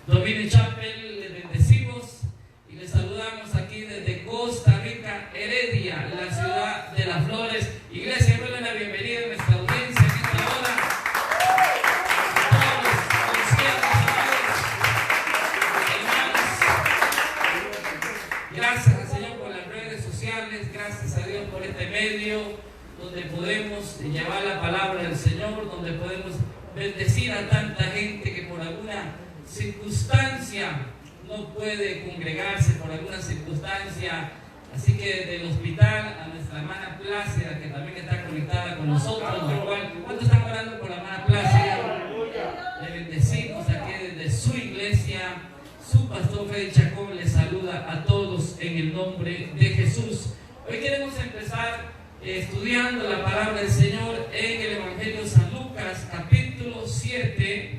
Dominion Chapel, les bendecimos y les saludamos aquí desde Costa Rica, Heredia, la ciudad de las flores. Iglesia, denle la bienvenida a nuestra audiencia en esta hora. Todos los cristianos, hermanos. Gracias al Señor por las redes sociales, gracias a Dios por este medio donde podemos llevar la palabra del Señor, donde podemos bendecir a tanta gente que por alguna circunstancia no puede congregarse, por alguna circunstancia. Así que desde el hospital a nuestra hermana Plácida, que también está conectada con nosotros, la cual, ¿cuántos están orando por la hermana Plácida? Le bendecimos aquí desde su iglesia. Su pastor Freddy Chacón les saluda a todos en el nombre de Jesús. Hoy queremos empezar estudiando la palabra del Señor en el Evangelio de San Lucas, capítulo 7.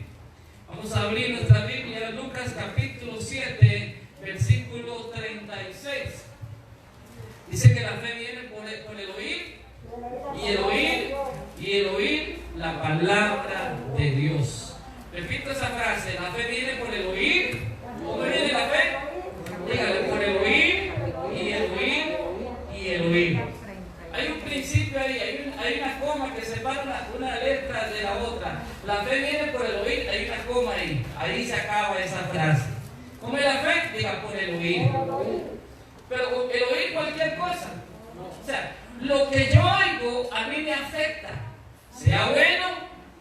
Vamos a abrir nuestra Biblia, Lucas capítulo 7, versículo 36. Dice que la fe viene por el oír, y el oír la palabra de Dios. Repito esa frase: la fe viene por el oír. ¿Cómo viene la fe? Dígale: por el oír, y el oír, y el oír. Hay un principio ahí, hay una coma que separa una letra de la otra. La fe viene por el oír, hay una coma ahí. Ahí se acaba esa frase. ¿Cómo es la fe? Diga: por el oír. Pero el oír cualquier cosa. O sea, lo que yo oigo a mí me afecta. Sea bueno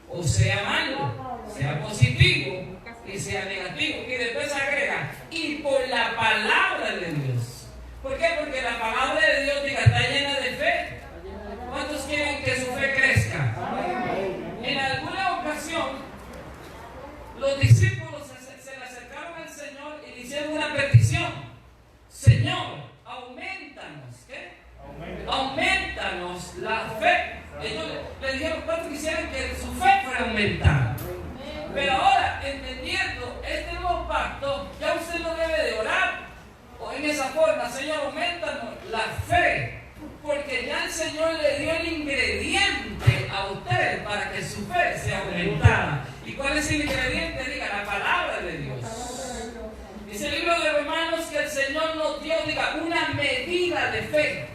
o sea malo. Sea positivo y sea negativo. Y después agrega: y por la palabra de Dios. ¿Por qué? Porque la palabra de Dios, diga, está llena de fe. ¿Cuántos quieren que su fe crezca? En alguna ocasión, los discípulos se le acercaron al Señor y le hicieron una petición: Señor, aumentanos, ¿qué? Aumentanos la fe. Ellos le dijeron: ¿cuántos quisieran que su fe fuera aumentada? Pero ahora, entendiendo este nuevo pacto, ya usted no debe de orar o en esa forma: Señor, aumentanos la fe, porque ya el Señor le dio el ingrediente a usted para que su fe sea aumentada. ¿Y cuál es el ingrediente? Diga: la palabra de Dios. Dice el libro de Romanos que el Señor nos dio, diga, una medida de fe.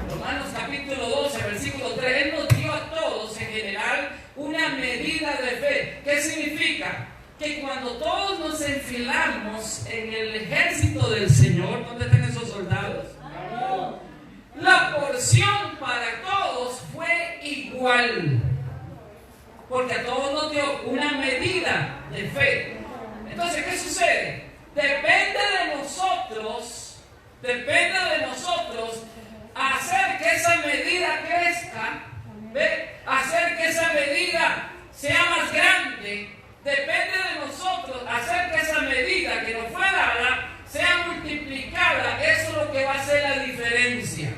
Romanos capítulo 12, versículo 3. Él nos dio a todos en general una medida de fe. ¿Qué significa? Que cuando todos nos enfilamos en el ejército del Señor, ¿dónde están esos soldados? La porción para todos fue igual, porque a todos nos dio una medida de fe. Entonces, ¿qué sucede? Depende de nosotros hacer que esa medida crezca, hacer que esa medida sea más grande. Depende de nosotros hacer que esa medida que nos fue dada sea multiplicada. Eso es lo que va a hacer la diferencia.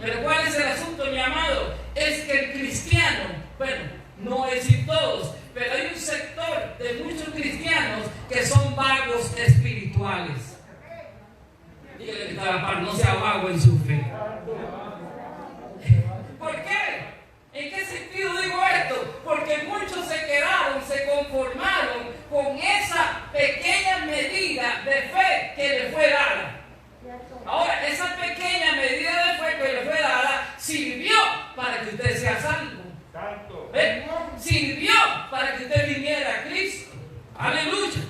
Pero ¿cuál es el asunto, mi amado? Es que el cristiano, bueno, no es decir todos, pero hay un sector de muchos cristianos que son vagos espirituales. Dígale que está a la par: no sea vago en su fe. ¿Por qué? ¿En qué sentido digo esto? Porque muchos se conformaron con esa pequeña medida de fe que le fue dada. Ahora, esa pequeña medida de fe que le fue dada sirvió para que usted sea salvo. Sirvió para que usted viniera a Cristo. Aleluya.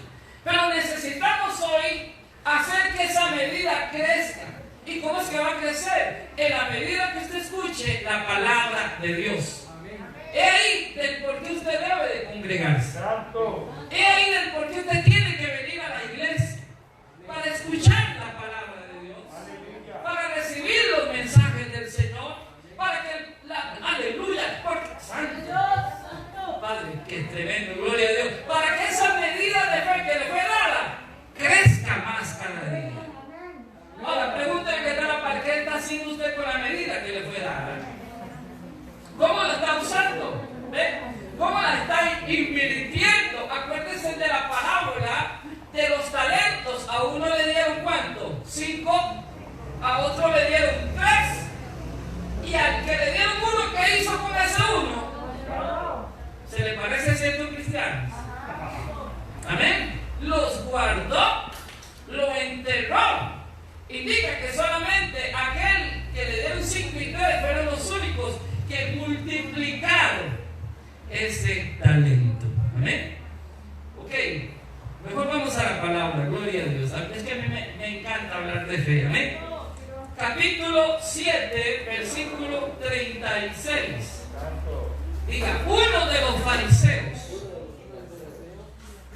Pero necesitamos hoy hacer que esa medida crezca. ¿Y cómo es que va a crecer? En la medida que usted escuche la palabra de Dios. Es ahí del por qué usted debe de congregarse. Es ahí del por qué usted tiene que venir a la iglesia. Para escuchar la palabra de Dios. Para recibir los mensajes del Señor. Para que aleluya, porque santo Padre, que tremendo, gloria a Dios. Para que esa medida de fe que le fue dada crezca más cada día. Ahora, pregúntale que está para qué está haciendo usted con la medida que le fue dada. ¿Cómo la está usando? ¿Cómo la está invirtiendo? Acuérdense de la parábola de los talentos. A uno le dieron ¿cuánto? 5. A otro le dieron 3. Y al que le dieron 1, ¿qué hizo con ese 1? ¿Se le parece a ciertos cristianos? Amén. Los guardó, lo enterró. Indica que solamente aquel que le dieron 5 y 3 fueron los únicos que multiplicaron ese talento. Amén. Ok, mejor vamos a la palabra, gloria a Dios. Es que a mí me encanta hablar de fe. Amén. Capítulo 7, versículo 36. Diga, uno de los fariseos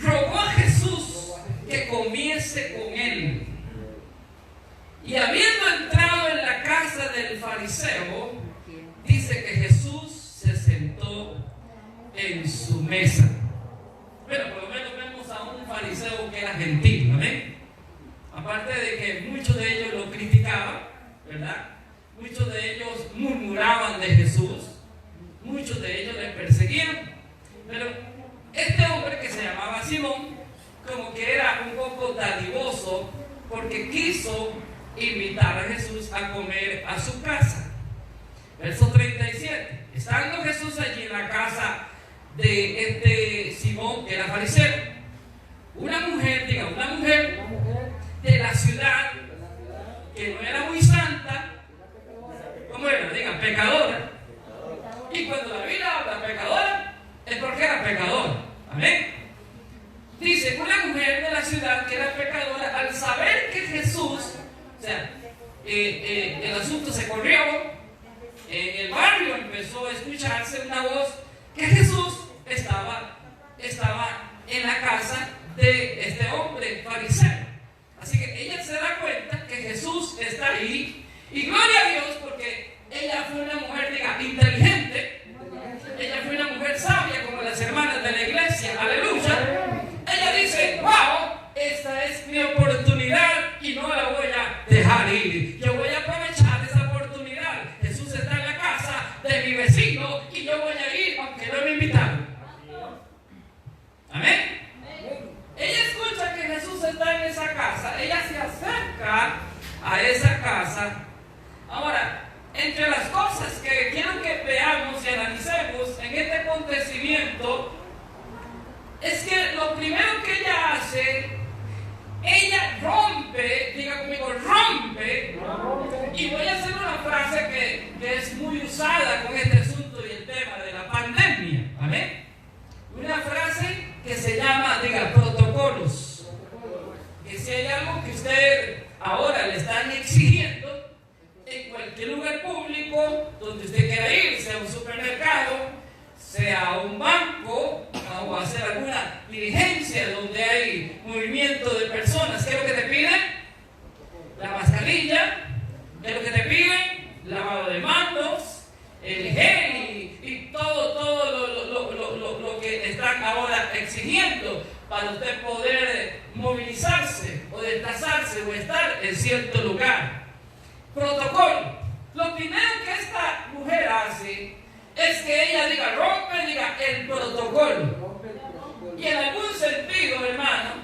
rogó a Jesús que comiese con él. Y habiendo entrado en la casa del fariseo, dice que Jesús se sentó en su mesa. Bueno, por lo menos vemos a un fariseo que era gentil, ¿amén? Aparte de que muchos de ellos lo criticaban, ¿verdad? Muchos de ellos murmuraban de Jesús, muchos de ellos le perseguían. Pero este hombre que se llamaba Simón, como que era un poco dadivoso, porque quiso invitar a Jesús a comer a su casa. Verso 37. Estando Jesús allí en la casa de este Simón, que era fariseo, una mujer de la ciudad, que no era muy santa, ¿cómo era? Digan, pecadora. Y cuando la Biblia habla pecadora, es porque era pecadora. Amén. Dice, una mujer de la ciudad que era pecadora, al saber que Jesús, o sea, el asunto se corrió, en el barrio empezó a escucharse una voz que Jesús estaba en la casa de este hombre fariseo. Así que ella se da cuenta que Jesús está ahí, y gloria a Dios, porque ella fue una mujer, diga, inteligente. Ella fue una mujer sabia, como las hermanas de la iglesia. Aleluya. Ella dice, wow, esta es mi oportunidad y no la voy a dejar ir. Yo voy a aprovechar esa oportunidad. Jesús está en la casa de mi vecino y yo voy a ir aunque no me invitaron. Amén. Ella escucha que Jesús está en esa casa. Ella se acerca a esa casa. Ahora, entre las cosas que quiero que veamos y analicemos en este acontecimiento, es que lo primero que ella hace, ella rompe, diga conmigo, rompe, y voy a hacer una frase que es muy usada con este asunto y el tema de la pandemia. Amén. Una frase que se llama, diga, protocolos. Que si hay algo que usted ahora le están exigiendo, en cualquier lugar público donde usted quiera ir, sea un supermercado, sea un banco, o hacer alguna diligencia donde hay movimiento de personas, ¿qué es lo que te piden? La mascarilla. ¿Qué es lo que te piden? Lavado de manos, el gel y todo lo que están ahora exigiendo para usted poder movilizarse o desplazarse o estar en cierto lugar. Protocolo. Lo primero que esta mujer hace es que ella rompe el protocolo. Y en algún sentido, hermano,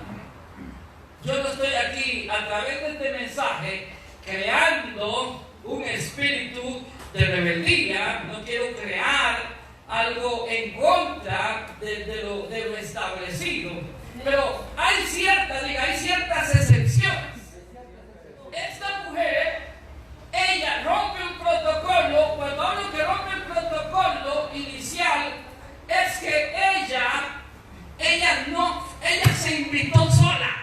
yo no estoy aquí a través de este mensaje creando un espíritu de rebeldía. No quiero crear algo en contra de lo establecido. Pero hay ciertas excepciones. Esta mujer, ella rompe un protocolo. Cuando hablo que rompe el protocolo inicial, es que ella se invitó sola.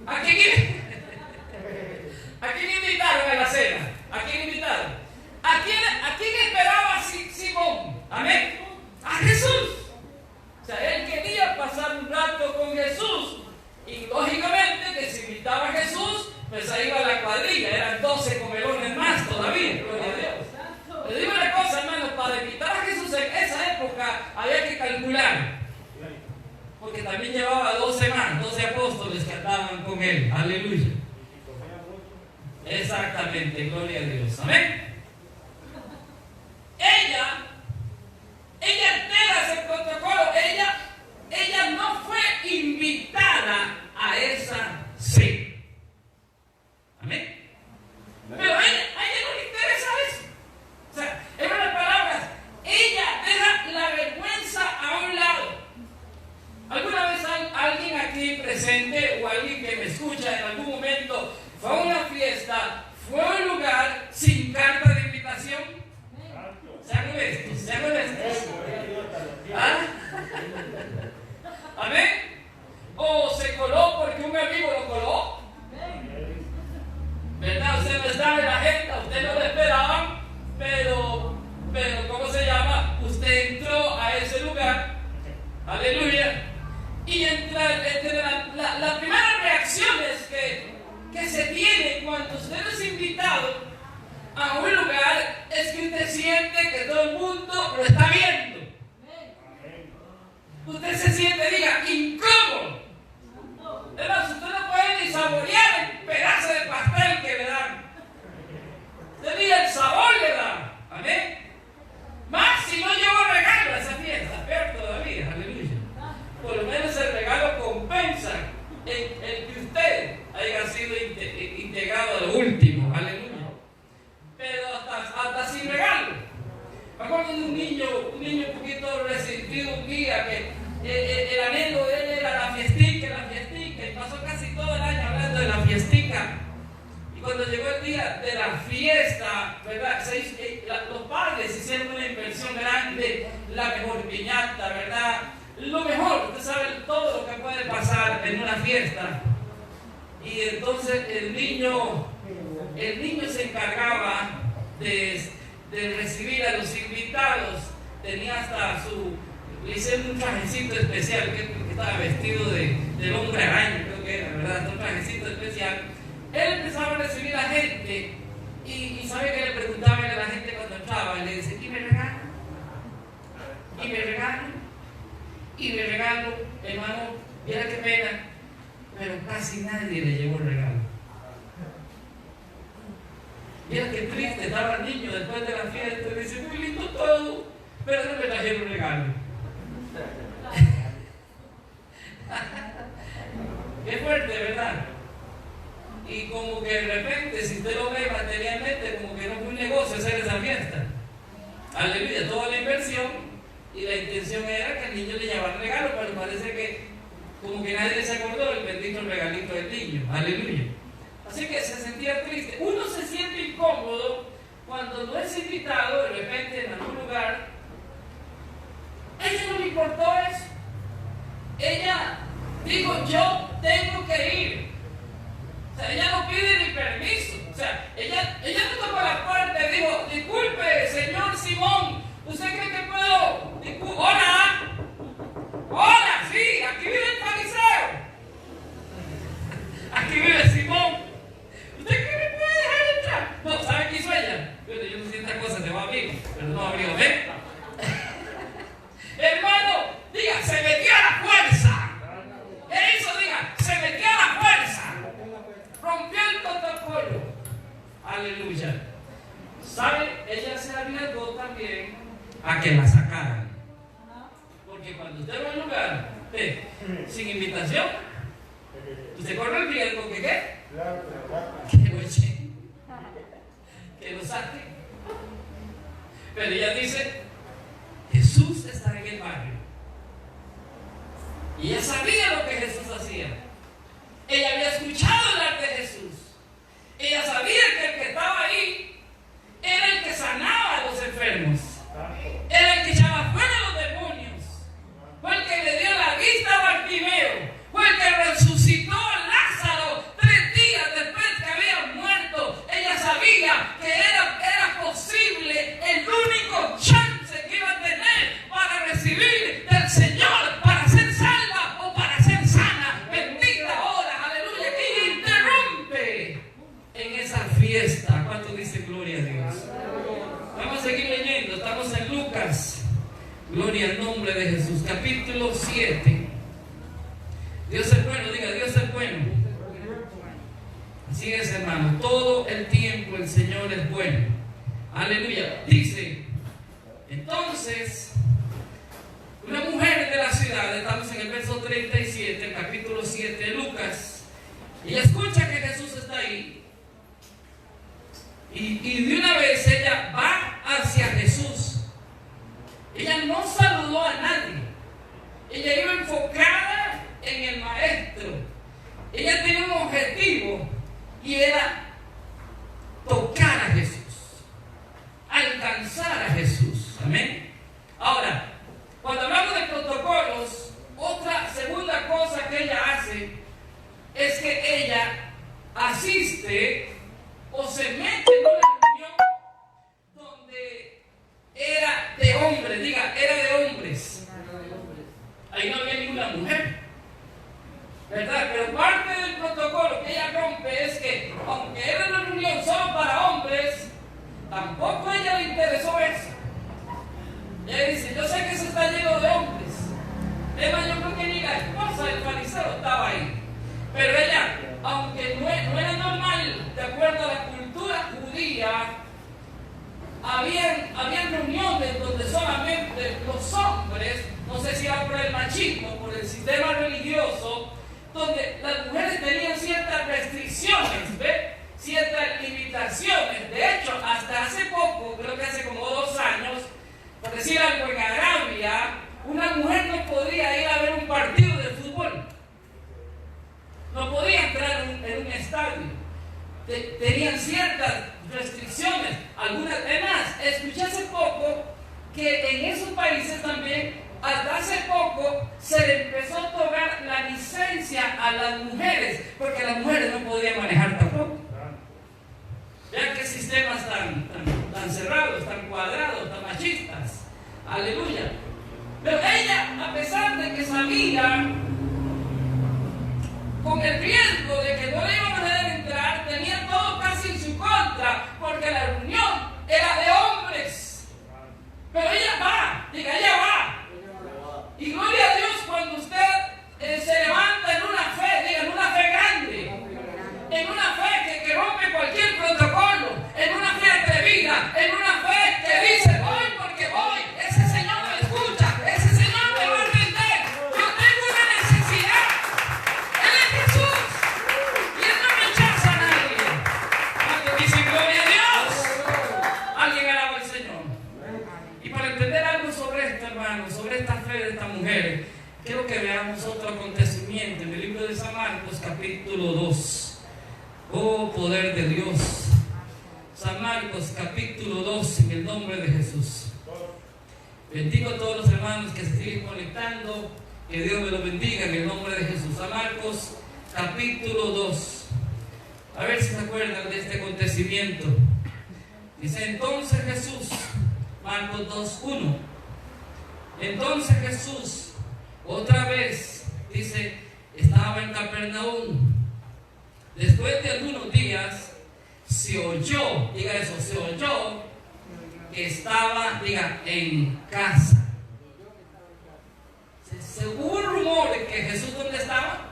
¿A quién invitaron a la cena? ¿A quién invitaron? ¿A quién esperaba Simón? Amén. A Jesús. O sea, él quería pasar un rato con Jesús. Y lógicamente que si invitaba a Jesús, pues ahí va la cuadrilla. Eran 12 comelones más todavía. Gloria a Dios. Le digo una cosa, hermano, para invitar a Jesús en esa época había que calcular. Porque también llevaba 12 más, 12 apóstoles que andaban con él. Aleluya. Exactamente, gloria a Dios. Amén. Ella altera ese protocolo. Ella no fue invitada a esa cena. Amén. Pero a ella no le interesa eso. O sea, en otras palabras, ella deja la vergüenza a un lado. ¿Alguna vez alguien no estaba en la agenda, usted no lo esperaba, pero, ¿cómo se llama? Usted entró a ese lugar, aleluya, y entre las primeras reacciones que se tienen cuando usted es invitado a un lugar es que usted siente que todo el mundo lo está viendo. Usted se siente, diga, incómodo. Además, usted no puede ni saborear el pedazo de pastel que le dan. Usted ni el sabor le da. Amén. Más si no llevó regalo a esa fiesta, peor todavía. Aleluya. Por lo menos el regalo compensa el que usted haya sido integrado a lo último. Aleluya. Pero hasta sin regalo. Me acuerdo de un niño un poquito resentido un día que el anhelo de él era la fiestica, y pasó casi todo el año hablando de la fiestica. Y cuando llegó el día de la fiesta, ¿verdad? Los padres hicieron una inversión grande, la mejor piñata, ¿verdad? Lo mejor, usted sabe todo lo que puede pasar en una fiesta. Y entonces el niño se encargaba de recibir a los invitados. Tenía hasta le hicieron un trajecito especial, que estaba vestido del hombre araña, creo que era, ¿verdad? Un trajecito especial. Él empezaba a recibir a la gente y sabe que le preguntaban a la gente cuando entraba, y le dice, ¿y me regalo? ¿Y me regalo? ¿Y me regalo? Hermano, mira qué pena, pero casi nadie le llevó el regalo. Mira qué triste estaba el niño después de la fiesta, y dice, muy lindo todo, pero no me trajeron un regalo. Qué fuerte, ¿verdad? Y como que de repente, si usted lo ve materialmente, como que no fue un negocio hacer esa fiesta. Aleluya, toda la inversión, y la intención era que el niño le llevara regalo, pero parece que como que nadie se acordó del bendito regalito del niño. Aleluya. Así que se sentía triste. Uno se siente incómodo cuando no es invitado de repente en algún lugar. A ella no le importó eso. Ella dijo, yo tengo que ir. O sea, ella no pide ni permiso. O sea, ella no tocó la puerta y dijo, disculpe, señor Simón, ¿usted cree que puedo? Hola. Hola, sí, aquí vive el fariseo. Aquí vive Simón. ¿Usted cree que me puede dejar entrar? No, ¿sabe qué hizo ella? Yo no sé si esta cosa se va a abrir, pero no abrió, ¿ves? Hermano, diga, se metió a la fuerza. Eso, diga, se metió a la fuerza. Rompió el protocolo. Aleluya. ¿Sabe? Ella se arriesgó también a que la sacaran. Porque cuando usted va a un lugar sin invitación, usted corre el riesgo que ¿qué? Que lo echen, que lo saquen. Pero ella dice, Jesús está en el barrio. Y ella sabía lo que Jesús hacía. Ella había escuchado hablar de Jesús. Ella sabía que el que estaba ahí era el que sanaba a los enfermos. Era el que echaba fuera a los demonios. Fue el que le dio la vista a Bartimeo. Fue el que resucitó a Lázaro 3 días después que había muerto. Ella sabía que era posible, el único chance que iba a tener para recibir del Señor, para ser salva o para ser sana. Bendita hora, aleluya, que interrumpe en esa fiesta. ¿Cuánto dice gloria a Dios? Vamos a seguir leyendo, estamos en Lucas. Gloria al nombre de Jesús, capítulo 7. Dios es bueno, diga, Dios es bueno. Así es, hermano, todo el tiempo el Señor es bueno. Aleluya. Dice, entonces, una mujer de la ciudad, estamos en el verso 37, el capítulo 7 de Lucas, ella escucha que Jesús está ahí, y de una vez ella va hacia Jesús. Ella no saludó a nadie. Ella iba enfocada en el maestro. Ella tenía un objetivo y era tocar a Jesús, alcanzar a Jesús. Amén. Ahora, cuando hablamos de protocolos, otra segunda cosa que ella hace es que ella asiste o se habían reuniones donde solamente los hombres, no sé si era por el machismo, por el sistema religioso, donde las mujeres tenían ciertas restricciones, ¿ve? Ciertas limitaciones. De hecho, hasta hace poco, creo que hace como 2 años, por decir algo, en Arabia, una mujer no podía ir a ver un partido de fútbol. No podía entrar en un estadio. Tenían ciertas restricciones. Algunas, además, escuché hace poco que en esos países también, hasta hace poco, se le empezó a otorgar la licencia a las mujeres, porque las mujeres no podían manejar tampoco. Vean qué sistemas tan cerrados, tan cuadrados, tan machistas. Aleluya. Pero ella, a pesar de que sabía, con el riesgo de que no le iban a dejar entrar, tenía todo casi en su contra, porque la reunión era de hombres. Pero ella va, diga, ella va. Y gloria a Dios cuando usted se levanta en una fe, diga, en una fe grande, en una fe que rompe cualquier protocolo, en una fe atrevida, en una fe que dice, voy porque voy. Ese Señor me escucha, ese Señor me va a atender. Yo tengo una necesidad. Él es Jesús y Él no rechaza a nadie. Alguien dice, gloria a Dios. Alguien alaba al Señor. Y para entender algo sobre esto, hermano, sobre esta fe de estas mujeres, quiero que veamos otro acontecimiento en el libro de San Marcos, capítulo 2. Oh, poder de Dios. San Marcos, capítulo 2, en el nombre de Jesús. Bendigo a todos los hermanos que se siguen conectando. Que Dios me los bendiga en el nombre de Jesús. San Marcos, capítulo 2. A ver si se acuerdan de este acontecimiento. Dice, entonces Jesús, Marcos 2, 1. Entonces Jesús, otra vez, dice, estaba en Capernaum. Después de algunos días, se oyó, diga eso, se oyó que estaba, diga, en casa. Se hubo un rumor de que Jesús, ¿dónde estaba?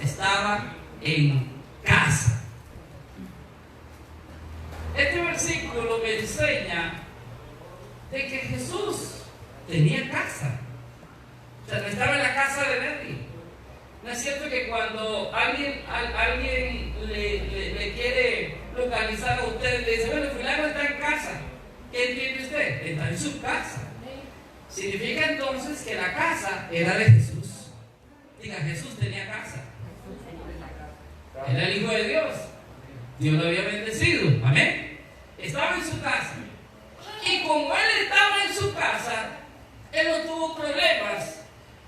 Estaba en casa. Este versículo me enseña de que Jesús tenía casa. O sea, no estaba en la casa de nadie. ¿No es cierto que cuando alguien le quiere localizar a usted, le dice, bueno, fulano está en casa? ¿Qué entiende usted? Está en su casa. Significa entonces que la casa era de Jesús. Diga, Jesús tenía casa. Era el Hijo de Dios. Dios lo había bendecido. Amén. Estaba en su casa. Y como Él estaba en su casa, Él no tuvo problemas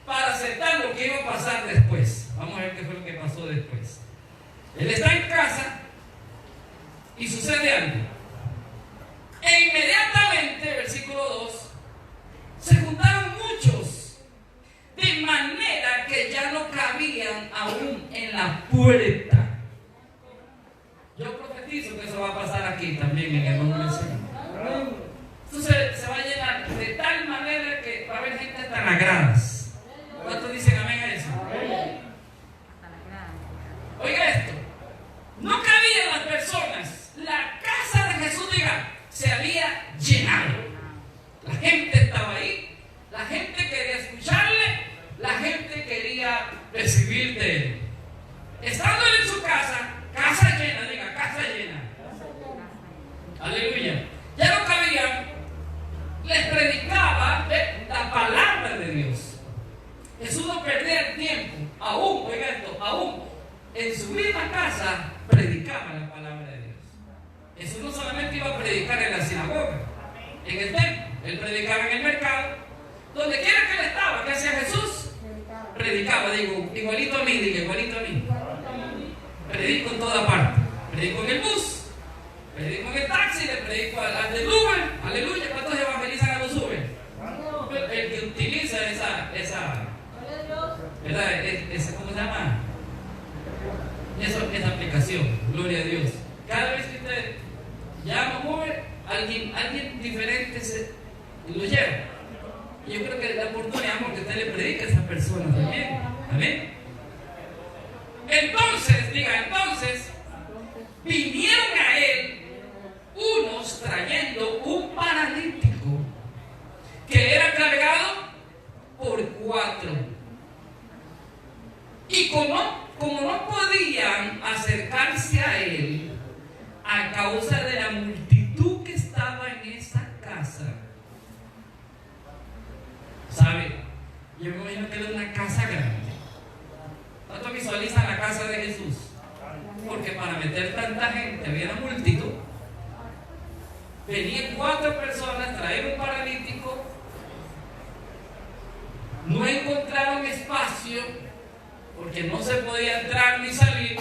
para aceptar lo que iba a pasar después. Vamos a ver qué fue lo que pasó después. Él está en casa y sucede algo. E inmediatamente, versículo 2, se juntaron muchos, de manera que ya no cabían aún en la puerta. Yo profetizo que eso va a pasar aquí también en el nombre del Señor. Entonces se va a llenar de tal manera que va a haber gente hasta en las gradas. ¿Cuántos dicen amén a eso? Oiga esto, no cabían las personas. La casa de Jesús, diga, se había llenado. La gente estaba ahí, la gente quería escucharle, la gente quería recibir de Él. Estando Él en su casa, casa llena, diga, casa llena. Aleluya. Ya no cabían, les predicaba la palabra de Dios. Jesús no perdía el tiempo, aún, oiga esto, aún en su misma casa predicaba la palabra de Dios. Jesús no solamente iba a predicar en la sinagoga, en el templo, Él predicaba en el mercado, donde quiera que Él estaba. ¿Qué hacía Jesús? Predicaba, digo, igualito a mí, diga, igualito a mí. Predico en toda parte, predico en el bus, predico en el taxi, le predico al del Uber, aleluya. ¿Cuántos evangelizan a los Uber? El que utiliza esa ¿verdad? ¿Cómo se llama? Esa aplicación, gloria a Dios. Cada vez que usted llama a Uber, alguien diferente lo lleva. Y yo creo que la oportunidad porque usted le predica a esa persona también. Amén. Entonces, vinieron a Él unos trayendo un a causa de la multitud que estaba en esa casa. ¿Sabe? Yo me imagino que era una casa grande. ¿Cuánto visualizan la casa de Jesús? Porque para meter tanta gente había una multitud. Venían 4 personas, traer un paralítico. No encontraron espacio porque no se podía entrar ni salir.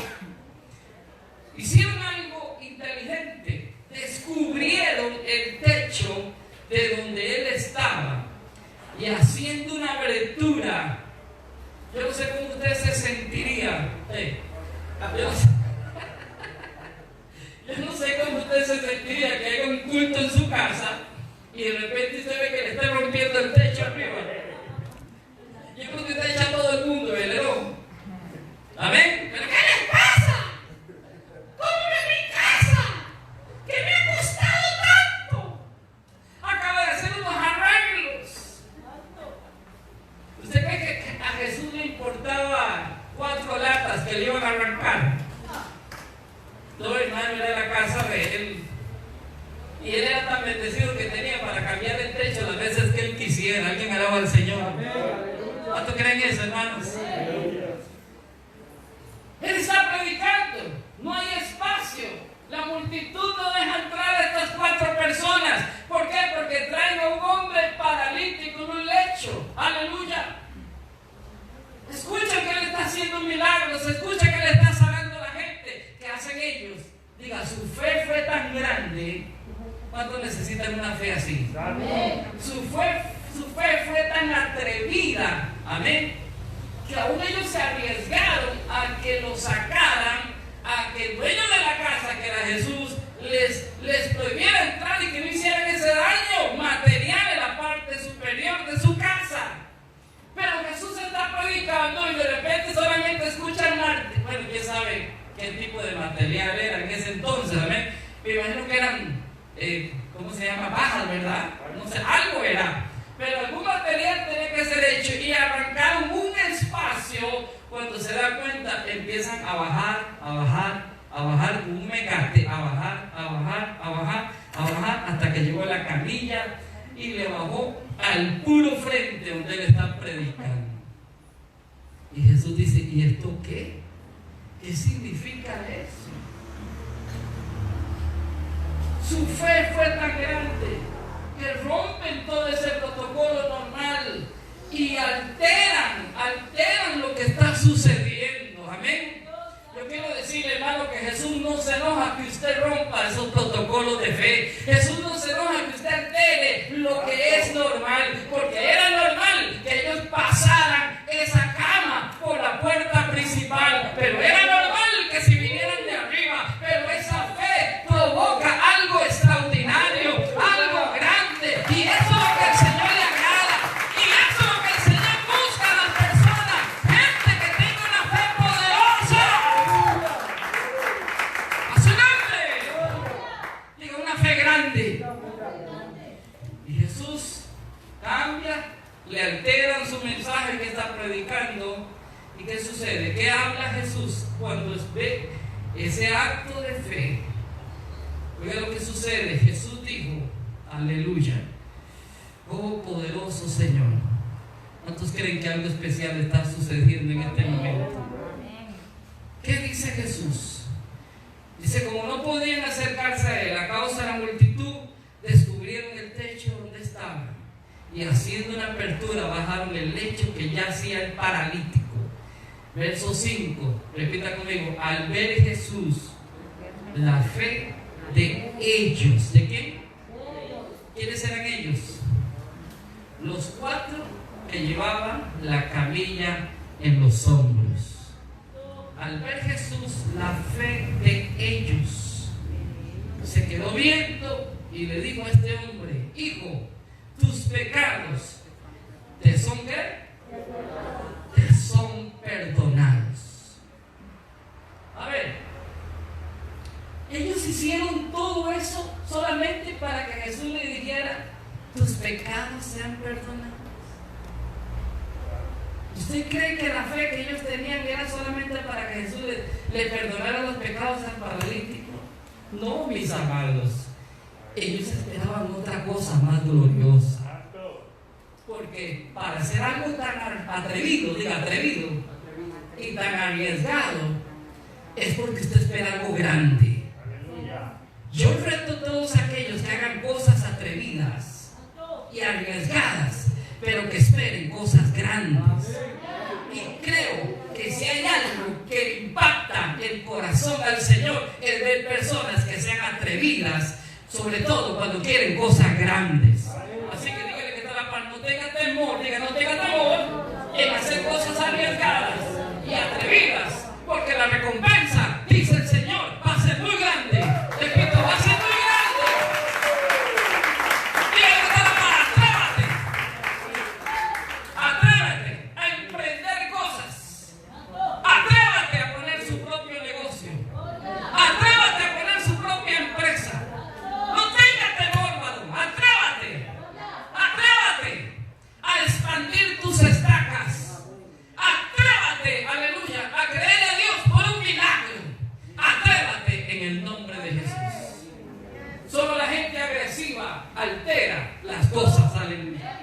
Hicieron algo inteligente. Descubrieron el techo de donde él estaba y haciendo una abertura. Yo no sé cómo usted se sentiría. Yo no sé cómo usted se sentiría que haya un culto en su casa y de repente usted ve que le está rompiendo el techo arriba. Yo creo que usted echa a todo el mundo el león. Amén. ¿Pero qué les pasa? ¿Cómo en mi casa? ¿Qué me ha costado tanto? Acaba de hacer unos arreglos. ¿Usted cree que a Jesús le importaba 4 latas que le iban a arrancar? No, hermano, era la casa de él. Y él era tan bendecido que tenía para cambiar el techo las veces que él quisiera. Alguien alaba al Señor. ¿Cuánto creen eso, hermanos? Él está predicando. No hay espacio. La multitud no deja entrar a estas 4 personas. ¿Por qué? Porque traen a un hombre paralítico en un lecho. Aleluya. Escucha que él está haciendo milagros. Escucha que le está sanando a la gente. ¿Qué hacen ellos? Diga, su fe fue tan grande. ¿Cuántos necesitan una fe así? Amén. Su fe fue tan atrevida. Amén. Que aún ellos se arriesgaron a que lo sacaran, a que el dueño de la casa, que era Jesús, les prohibiera entrar y que no hicieran ese daño material en la parte superior de su casa. Pero Jesús está predicando y de repente solamente escuchan martes. Bueno, quién sabe qué tipo de material era en ese entonces. Amén. Me imagino que eran, ¿cómo se llama? Bajas, ¿verdad? No sé, algo era. Pero algún material tenía que ser hecho y arrancaron un espacio. Cuando se da cuenta, empiezan a bajar con un mecate, a bajar, hasta que llegó a la camilla y le bajó al puro frente donde él está predicando. Y Jesús dice, ¿y esto qué? ¿Qué significa eso? Su fe fue tan grande que rompen todo ese protocolo normal y alteran lo que está sucediendo. Amén. Yo quiero decirle, hermano, que Jesús no se enoja que usted rompa esos protocolos de fe. Jesús no se enoja que usted altere lo que es normal, porque era normal que ellos pasaran esa cama por la puerta principal, pero era normal que si vinieran de arriba, pero esa fe provoca algo extraordinario, algo grande, y eso es lo que el Señor le agrada, y eso es lo que el Señor busca a las personas, gente que tenga una fe poderosa. A su nombre. Diga, una fe grande. Y Jesús cambia, le alteran su mensaje que está predicando. ¿Y qué sucede? ¿Qué habla Jesús cuando ve ese acto de fe? Oiga lo que sucede. Jesús dijo, aleluya, oh poderoso Señor. ¿Cuántos creen que algo especial está sucediendo en este momento? ¿Qué dice Jesús? Dice, como no podían acercarse a él a causa de la multitud, descubrieron el techo donde estaba y haciendo una apertura bajaron el lecho que yacía el paralítico. Verso 5, repita conmigo, al ver Jesús la fe de ellos. ¿De quién? ¿Quiénes eran ellos? Los 4 que llevaban la camilla en los hombros. Al ver Jesús la fe de ellos, se quedó viendo y le dijo a este hombre, hijo, tus pecados te son ¿qué? Te son perdonados. A ver, ellos hicieron todo eso solamente para que Jesús le dijera, tus pecados sean perdonados. ¿Usted cree que la fe que ellos tenían era solamente para que Jesús le perdonara los pecados al paralítico? No, mis amados. Ellos esperaban otra cosa más gloriosa. Porque para hacer algo tan atrevido, y tan arriesgado, es porque usted espera algo grande. Yo reto a todos aquellos que hagan cosas atrevidas y arriesgadas, pero que esperen cosas grandes. Y creo que si hay algo que impacta el corazón del Señor, es ver personas que sean atrevidas, sobre todo cuando quieren cosas grandes. Así que dígale que está la paz, no tenga temor en hacer cosas arriesgadas y atrevidas, porque la recompensa, dice el Señor, va a ser muy grande. Repito, va a ser muy grande. Dígale que está la paz, atrévete a emprender cosas, atrévete a poner su propio negocio, atrévete a poner su propia empresa. No tengas temor, varón, atrévate a expandir tus estacas, atrévate, aleluya, a creerle a Dios por un milagro, atrévate en el nombre de Jesús. Solo la gente agresiva altera las cosas, aleluya.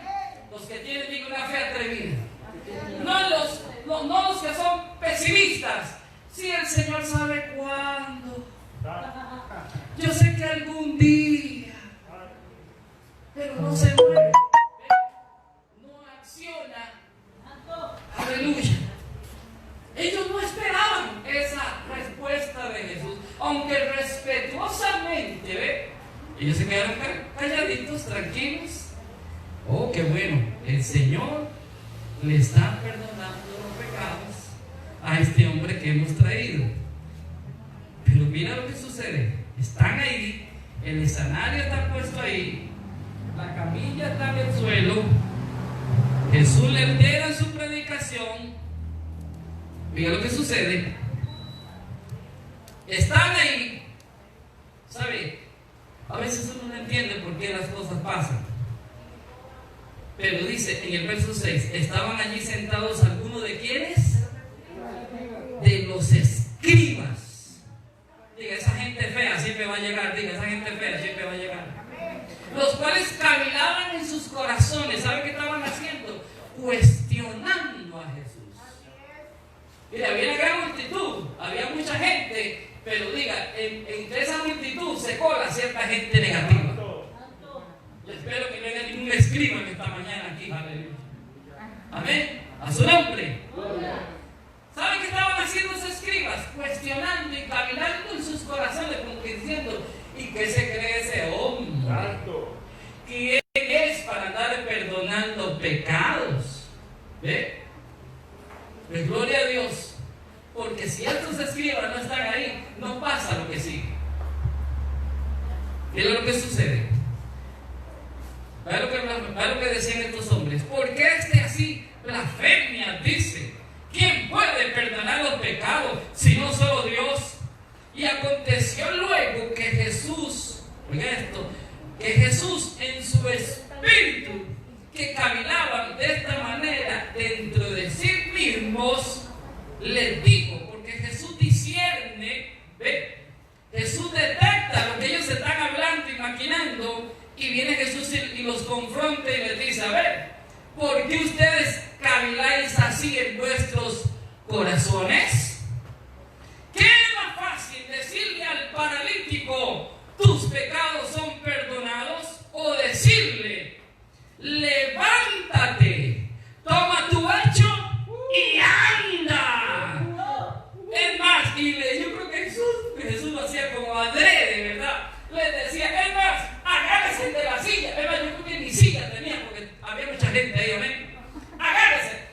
Los que tienen una fe atrevida, no los que son pesimistas. Si el Señor sabe cuándo, yo sé que algún día, pero no se mueve, no acciona, aleluya. Ellos no esperaban esa respuesta de Jesús, aunque respetuosamente, ellos se quedaron calladitos, tranquilos. Oh, qué bueno, el Señor le está perdonando los pecados a este hombre que hemos traído. Pero mira lo que sucede. Están ahí, el escenario está puesto ahí, la camilla está en el suelo, Jesús le entera su predicación. Mira lo que sucede. Están ahí. ¿Sabe? A veces uno no entiende por qué las cosas pasan. Pero dice en el verso 6, estaban allí sentados algunos de quienes, de los escribas. Diga, esa gente fea siempre va a llegar. Diga, esa gente fea siempre va a llegar. Los cuales cavilaban en sus corazones. ¿Saben qué estaban haciendo? Cuestionando a Jesús. Mira, había una gran multitud, había mucha gente, pero diga, entre esa multitud se cola cierta gente negativa. Yo espero que no haya ningún escriba en esta mañana aquí, aleluya. Amén. A su nombre. ¿Saben qué estaban haciendo esos escribas? Cuestionando y caminando en sus corazones, como que diciendo, ¿y qué se cree ese hombre? ¿Quién es para andar perdonando pecados? ¿Ve? Pues gloria a Dios, porque si estos escribas no están ahí, no pasa lo que sigue. Mira lo que sucede. Vea lo que decían estos hombres. ¿Por qué así blasfemia dice? ¿Quién puede perdonar los pecados si no solo Dios? Y aconteció luego que Jesús, oiga esto, que Jesús en su espíritu, que caminaban de esta manera dentro de sí mismos, les dijo, porque Jesús discierne, ¿ve? Jesús detecta lo que ellos están hablando y maquinando, y viene Jesús y los confronta y les dice, a ver, ¿por qué ustedes caviláis así en vuestros corazones? ¿Qué es más fácil decirle al paralítico, tus pecados son perdonados? O decirle, levántate, toma tu lecho y anda. Es más, yo creo que Jesús lo hacía como adrede, ¿verdad? Les decía, es más, agárrense de la silla. Es más, yo creo que ni silla tenía porque había mucha gente ahí, amén. Agárrense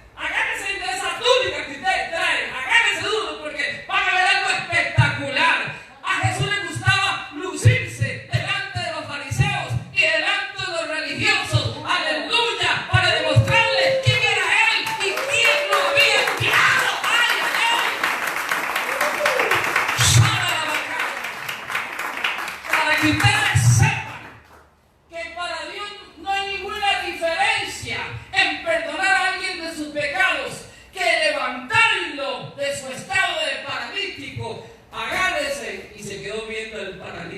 de esa túnica que ustedes traen, agárrense duro porque van a ver algo espectacular. A Jesús le gustaba lucirse delante de los fariseos y delante de los religiosos, aleluya, para demostrarles quién era Él y quién lo había enviado. ¡Ay, para que ustedes sepan que para Dios no hay ninguna diferencia en perdonar a alguien de sus pecados que levantarlo de su estado de paralítico. Agárrese. Y se quedó viendo el paralítico.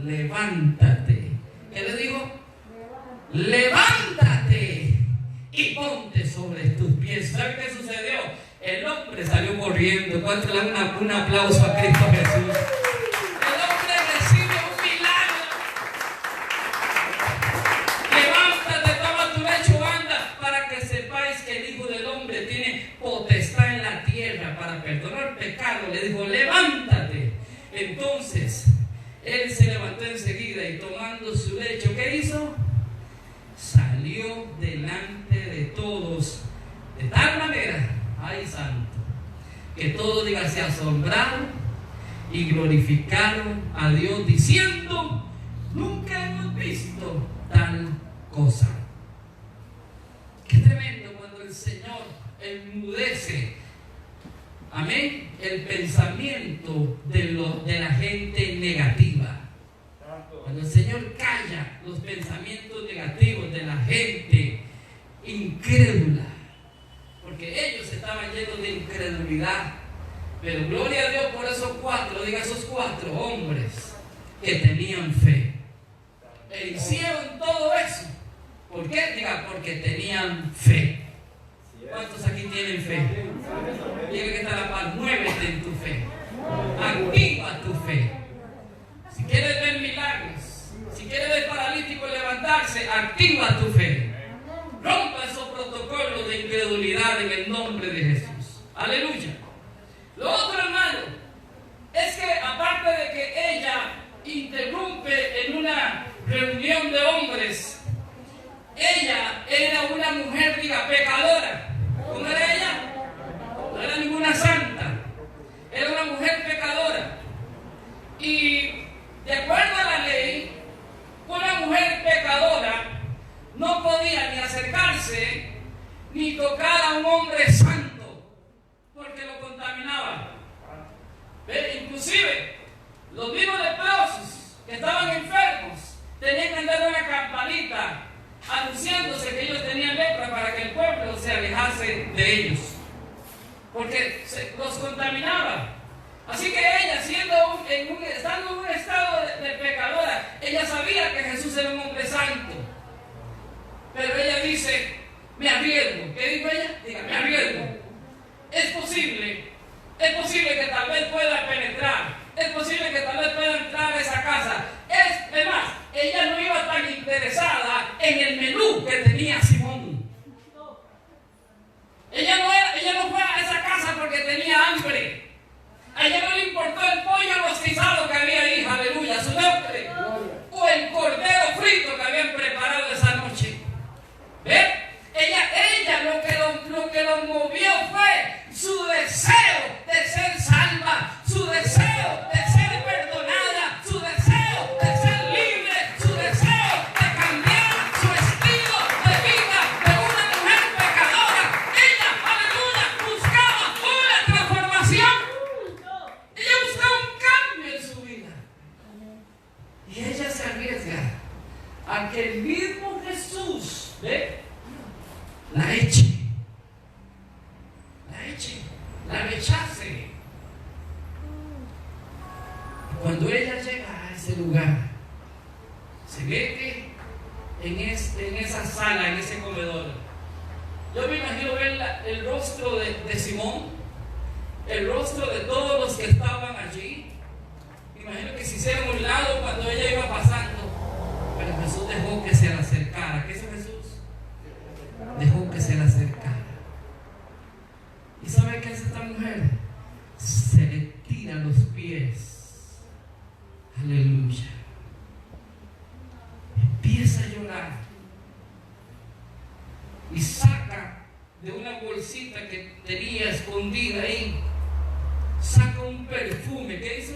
levántate. ¿Qué le dijo? Levántate y ponte sobre tus pies. ¿Sabe qué sucedió? El hombre salió corriendo. ¿Cuánto le dan un aplauso a Cristo Jesús? El hombre recibe un milagro. Levántate, toma tu lecho, anda, para que sepáis que el Hijo del Hombre tiene potestad en la tierra para perdonar pecado. Le dijo, levántate. Entonces, él se levantó enseguida y tomando su lecho, ¿qué hizo? Salió delante de todos de tal manera, ay santo, que todos, digan, se asombraron y glorificaron a Dios diciendo, nunca hemos visto tal cosa. Qué tremendo cuando el Señor enmudece, amén, el pensamiento de la gente negativa. Cuando el Señor calla los pensamientos negativos de la gente incrédula, porque ellos estaban llenos de incredulidad. Pero gloria a Dios por esos cuatro, diga, esos cuatro hombres que tenían fe. E hicieron todo eso. ¿Por qué? Diga, porque tenían fe. ¿Cuántos aquí tienen fe? Diga que está la paz, muévete en tu fe. Activa tu fe. Si quieres ver milagros, si quieres ver paralíticos levantarse, activa tu fe. Rompa esos protocolos de incredulidad en el nombre de Jesús. Aleluya. Lo otro, hermano, es que aparte de que ella interrumpe en una reunión de hombres, ella era una mujer, diga, pecadora. ¿Cómo era ella? No era ninguna santa. Era una mujer pecadora. Y de acuerdo a la ley, una mujer pecadora no podía ni acercarse ni tocar a un hombre santo, porque lo contaminaba. Inclusive, los mismos leprosos que estaban enfermos tenían que andar una campanita anunciándose que ellos tenían lepra para que el pueblo se alejase de ellos, porque los contaminaba. Así que ella, estando en un estado de pecadora, ella sabía que Jesús era un hombre santo. Pero ella dice, me arriesgo. ¿Qué dijo ella? Diga, me arriesgo. Es posible que tal vez pueda penetrar. Es posible que tal vez pueda entrar a esa casa. Es más, ella no iba tan interesada en el menú que tenía Simón. Ella no fue a esa casa porque tenía hambre. A ella no le importó el pollo rostizado que había ahí, aleluya, su nombre, o el cordero frito que habían preparado esa noche. ¿Ve? Ella lo que lo movió fue su deseo de ser salva, su deseo de ser perdonada, su deseo de ser libre, su deseo de cambiar su estilo de vida de una mujer pecadora. Ella, aleluya, buscaba una transformación. Ella buscaba un cambio en su vida. Y ella se arriesga a que el mismo Jesús, ¿ve?, la eche, la rechace. Cuando ella llega a ese lugar, se mete en esa sala, en ese comedor. Yo me imagino ver el rostro de Simón, el rostro de todos los que estaban allí. Me imagino que se hicieron un lado cuando ella iba pasando. Pero Jesús dejó que se le acercara. ¿Qué hizo Jesús? Dejó que se le acercara. ¿Y sabe qué hace esta mujer? Se le tira a los pies. Aleluya. Empieza a llorar. Y saca de una bolsita que tenía escondida ahí, saca un perfume. ¿Qué hizo?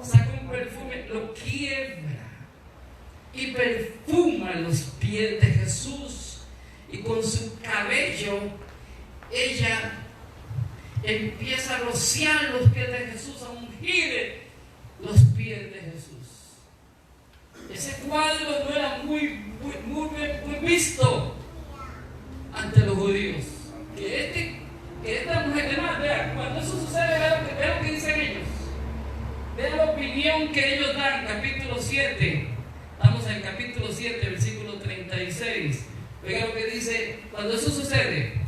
Saca un perfume, lo quiebra y perfuma los pies de Jesús. Y con su cabello ella empieza a rociar los pies de Jesús, a ungir los pies de Jesús. Ese cuadro no era muy visto ante los judíos. Que esta mujer, además, vean, cuando eso sucede, vean lo que dicen ellos. Vean la opinión comunión que ellos dan, capítulo 7, estamos en el capítulo 7, versículo 36. Oiga lo que dice, cuando eso sucede,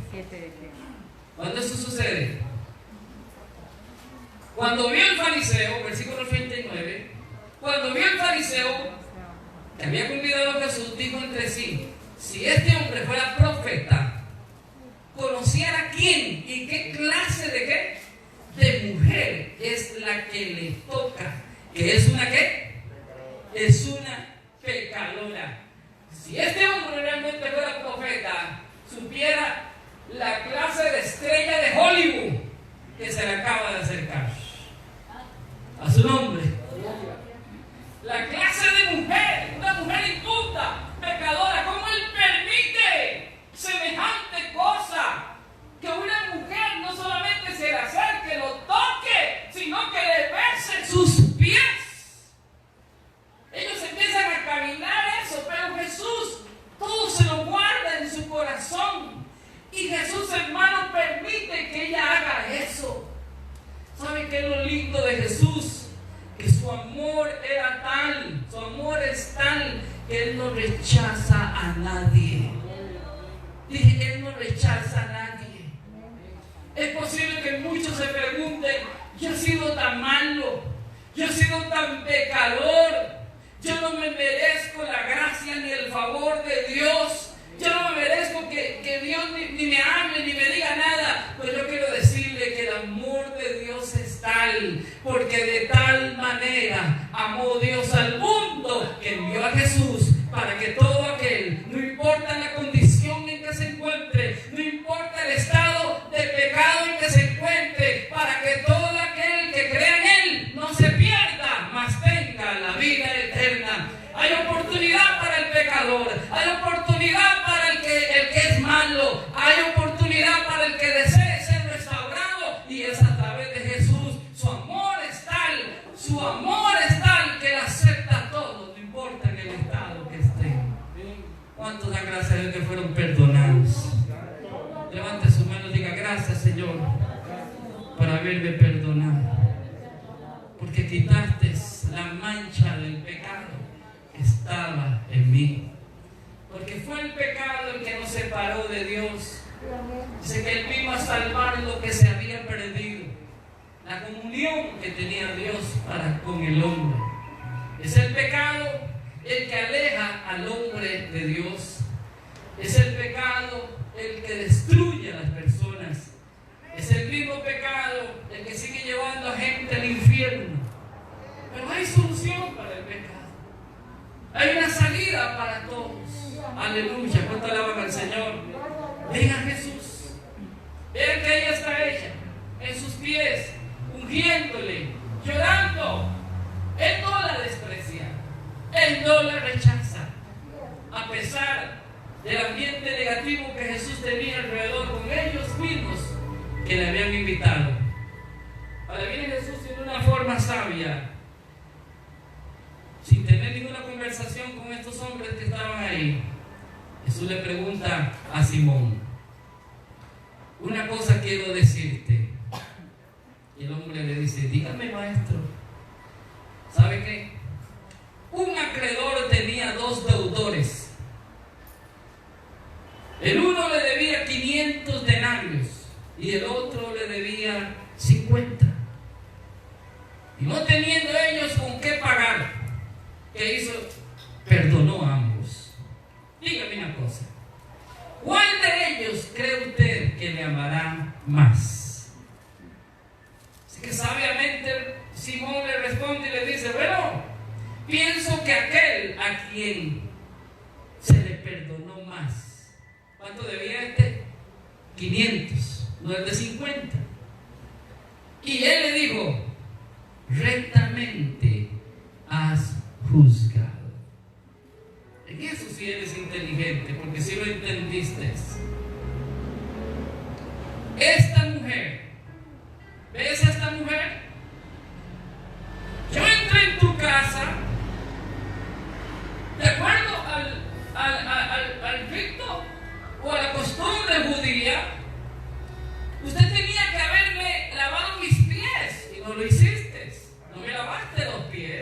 cuando eso sucede, cuando vio el fariseo, versículo 39, cuando vio el fariseo que había convidado a Jesús, dijo entre sí: si este hombre fuera profeta, conociera quién y qué clase de qué, de mujer es la que le toca, que es una qué, es una pecadora. Si este hombre realmente fuera profeta, supiera la clase de estrella de Hollywood que se le acaba de acercar a su nombre. La clase de mujer, una mujer inculta, pecadora. ¿Cómo él permite semejante cosa? Que una mujer no solamente se le acerque, lo toque, sino que le bese sus pies. Ellos empiezan a caminar eso, pero Jesús todo se lo guarda en su corazón. Y Jesús, hermano, permite que ella haga eso. ¿Saben qué es lo lindo de Jesús? Que su amor era tal, su amor es tal, que Él no rechaza a nadie. Dije, Él no rechaza a nadie. Es posible que muchos se pregunten: yo he sido tan malo, yo he sido tan pecador, yo no me merezco la gracia ni el favor de Dios, yo no me merezco que Dios ni me hable ni me diga nada. Pues yo quiero decirle que el amor de Dios es tal, porque de tal manera amó Dios al mundo que envió a Jesús, para que todo aquel, no importa la condición en que se encuentre, no importa el estado de pecado en que se encuentre, para que todo aquel que crea en Él no se pierda, mas tenga la vida eterna. Hay oportunidad para el pecador, hay oportunidad para el que es malo, hay oportunidad para el que desee ser restaurado, y es a través de Jesús. Su amor es tal que Él acepta a todos, no importa en el estado que estén. ¿Cuántos dan gracias a Dios que fueron perdonados? Levante su mano y diga: gracias, Señor, por haberme perdonado, porque quitaste la mancha del pecado que estaba en mí. Porque fue el pecado el que nos separó de Dios. Dice que Él vino a salvar lo que se había perdido, la comunión que tenía Dios para con el hombre. Es el pecado el que aleja al hombre de Dios. Es el pecado el que destruye a las personas. Es el mismo pecado el que sigue llevando a gente al infierno. Pero hay solución para el pecado. Hay una salida para todos. Aleluya. ¿Cuánto alaban al Señor? Venga Jesús. Vean que ella está ella en sus pies, ungiéndole, llorando. Él no la desprecia, Él no la rechaza, a pesar del ambiente negativo que Jesús tenía alrededor con ellos mismos que le habían invitado. Ahora viene Jesús en una forma sabia, sin tener ninguna conversación con estos hombres que estaban ahí. Jesús le pregunta a Simón: una cosa quiero decirte. Y el hombre le dice: dígame, maestro. ¿Sabe qué? Un acreedor tenía dos deudores. El uno le debía 500 denarios y el otro le debía 50. Y no teniendo ellos con qué pagar, ¿qué hizo? Perdonó a ambos. Dígame una cosa: ¿cuál de ellos cree usted que le amará más? Así que sabiamente Simón le responde y le dice: bueno, pienso que aquel a quien se le perdonó más. ¿Cuánto debía este? 500, no el de 50. Y él le dijo: rectamente has juzgado. En eso sí eres inteligente, porque si lo entendiste. Esta mujer, ¿ves a esta mujer? Yo entré en tu casa, de acuerdo al rito o a la costumbre judía. Usted tenía que haberme lavado mis pies y no lo hiciste. No me lavaste los pies.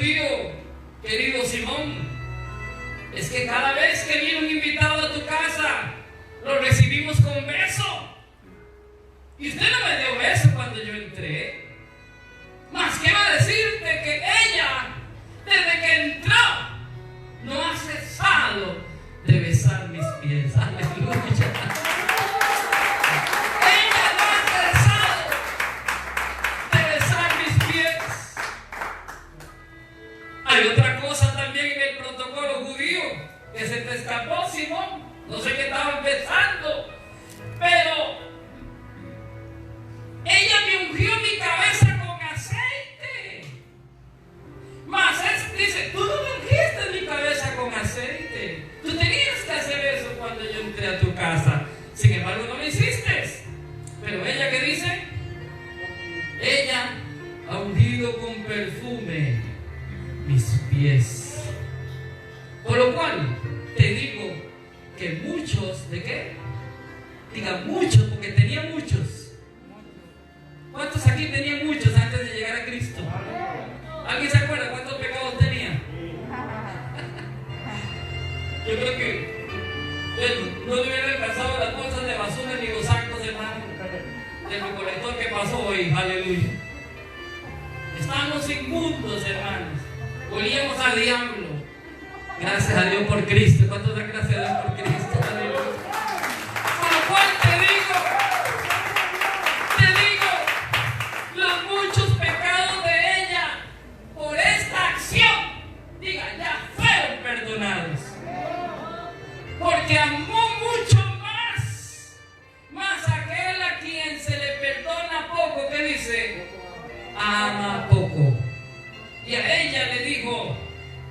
judío, querido Simón, es que cada vez que viene un invitado a tu casa, lo recibimos con beso. Y usted no me dio beso cuando yo entré. Más que va a decirte que ella, desde que entró, no ha cesado de besar mis pies. Aleluya. Ella no ha cesado de besar mis pies. Hay otra cosa también en el protocolo judío que se te escapó, Simón. No sé qué estaban pensando, pero ella me ungió mi cabeza con aceite. Mas dice, tú no me ungiste mi cabeza con aceite. Tú tenías que hacer eso cuando yo entré a tu casa. Sin embargo, no lo hiciste. Pero ella, ¿qué dice? Ella ha ungido con perfume mis pies. Por lo cual, te digo que muchos, ¿de qué? Diga muchos, porque tenía muchos. ¿Cuántos aquí tenían muchos antes de llegar a Cristo? ¿Alguien se acuerda cuántos pecados tenía? Yo creo que no le hubieran alcanzado las bolsas de basura ni los sacos de mano del recolector que pasó hoy. Aleluya. Estábamos inmundos, hermanos. Olíamos al diablo. Gracias a Dios por Cristo. ¿Cuántos dan gracias a Dios por Cristo? Aleluya. Por lo cual te digo, los muchos pecados de ella, por esta acción, diga, ya fueron perdonados. Porque amó mucho más aquel a quien se le perdona poco, ¿qué dice? Ama poco. Y a ella le dijo,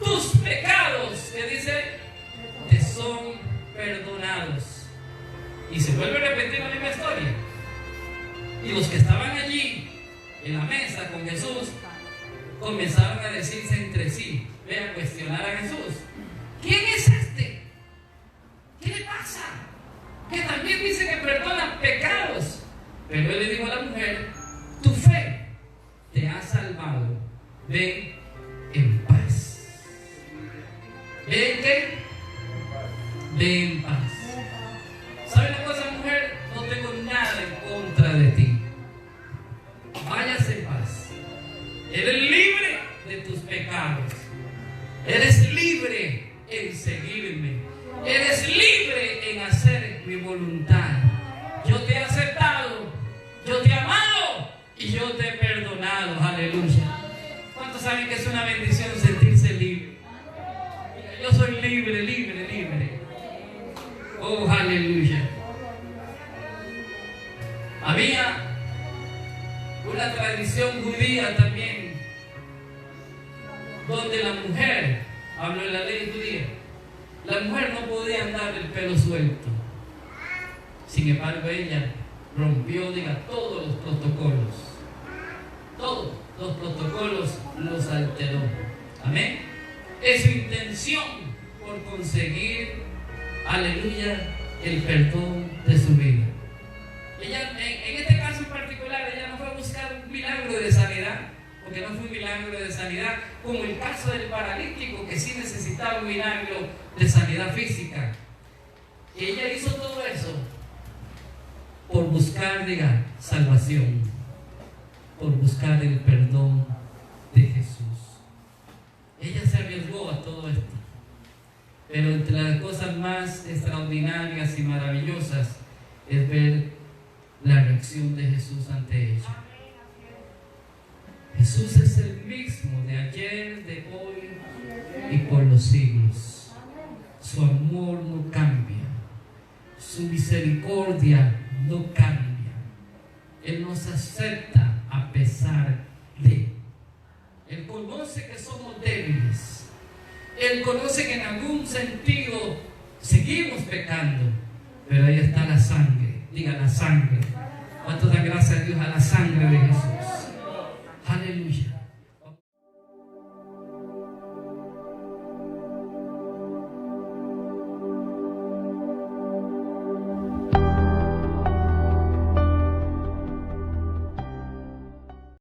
tus pecados, ¿qué dice? Te son perdonados. Y se vuelve a repetir la misma historia. Y los que estaban allí en la mesa con Jesús comenzaron a decirse entre sí, a cuestionar a Jesús. ¿Quién es este? ¿Qué le pasa? Que también dice que perdona pecados. Pero él le dijo a la mujer, tu fe te ha salvado. Ven en paz. ¿Ven qué? Ven en paz. ¿Sabe una cosa, mujer? No tengo nada en contra de ti. Váyase en paz. Eres libre de tus pecados. Eres libre en seguirme. Eres libre en hacer mi voluntad. Yo te he aceptado, yo te he amado y yo te he perdonado. Aleluya. ¿Cuántos saben que es una bendición sentirse libre? Yo soy libre, libre, libre. Oh, aleluya. Había una tradición judía también, donde la mujer, hablo de la ley judía, la mujer no podía andar el pelo suelto. Sin embargo, ella rompió, diga, todos los protocolos. Todos los protocolos los alteró. Amén. Es su intención por conseguir, aleluya, el perdón de su vida. Ella, en este caso en particular, ella no fue a buscar un milagro de sanidad, porque no fue un milagro de sanidad, como el caso del paralítico, que sí necesitaba un milagro de sanidad física. Ella hizo todo eso por buscar, diga, salvación, por buscar el perdón de Jesús. Ella se arriesgó a todo esto. Pero entre las cosas más extraordinarias y maravillosas es ver la reacción de Jesús ante ella. Jesús es el mismo de ayer, de hoy y por los siglos. Su amor no cambia. Su misericordia no cambia. Él nos acepta a pesar de. Él conoce que somos débiles. Él conoce que en algún sentido seguimos pecando. Pero ahí está la sangre. Diga, la sangre. ¿Cuánto da gracias a Dios a la sangre de Jesús? Aleluya.